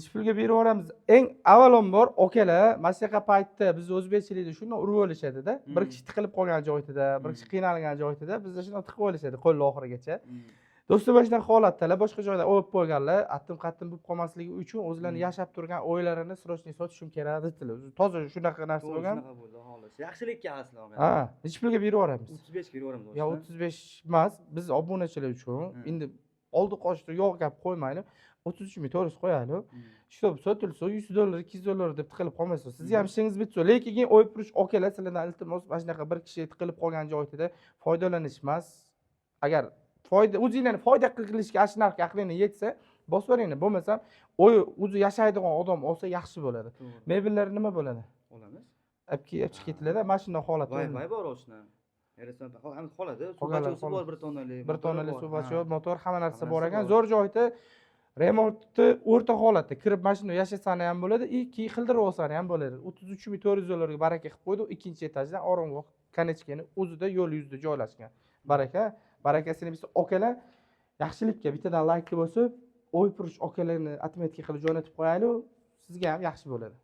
Necha pulga berib yuboramiz? Eng avvalambor okalar mana shunaqa paytda bizni o'zbekchilikda shunday urib olishadi-da. Bir kishi tiqilib qolgan joyida, bir kishi qiynalgan joyida bizda shunday tiqib olishadi qo'lni oxirigacha. Do'stlar mana shunaqa holatdalar boshqa joyda o'yib qo'yganlar, attim-qattim bo'lib qolmasligi uchun o'zlarini yashab turgan o'ylarini srochniy sotishim kerak dedilar. Toza shunaqa narsa bo'lgan. Shunaqa bo'ldi xolos. Yaxshilikka aslo. Ha, necha pulga berib yuboramiz? 35 ga berib yuboramiz. Yo 35 emas, biz obunachilar uchun endi oldi qochdi yo'q gap qo'ymaylik. 33 ming to'g'risi qo'yaylik. Shu sotilsa $100, $200 deb tiqilib qolmaysiz. Sizni ham ishingiz bitsa, lekin keyin o'yib turish okalar sizlardan iltimos mana shunaqa bir kishi tiqilib qolgan joyida foydalanish emas. Agar o'zinglarni foyda qilishga narxga aqlingni yetsa, bosib yuboringlar. Bo'lmasa, o'zi yashaydigan odam olsa yaxshi bo'ladi. Mebellar nima bo'ladi? Olamiz. Olib ketiladi. Mashina holati. Wi-Fi bor o'shna. Yarasam ham qoladi. Suv bor, bir tonali. Bir tonali suv motor, hamma narsa bor ekan. Zo'r joyda remontni o'rta holatda kirib mashina yashasani ham bo'ladi, keyin qildirib olsani ham bo'ladi. $33.400 ga baraka qilib qo'ydi. Ikkinchi etajdan oromgoh konechkani o'zida yo'l yuzida joylashgan. Barakasini bilsa okalar yaxshilikka bittadan like bosib, o'yib turish okalarni atmetga qilib jo'natib qo'yaylik, sizga ham yaxshi bo'ladi.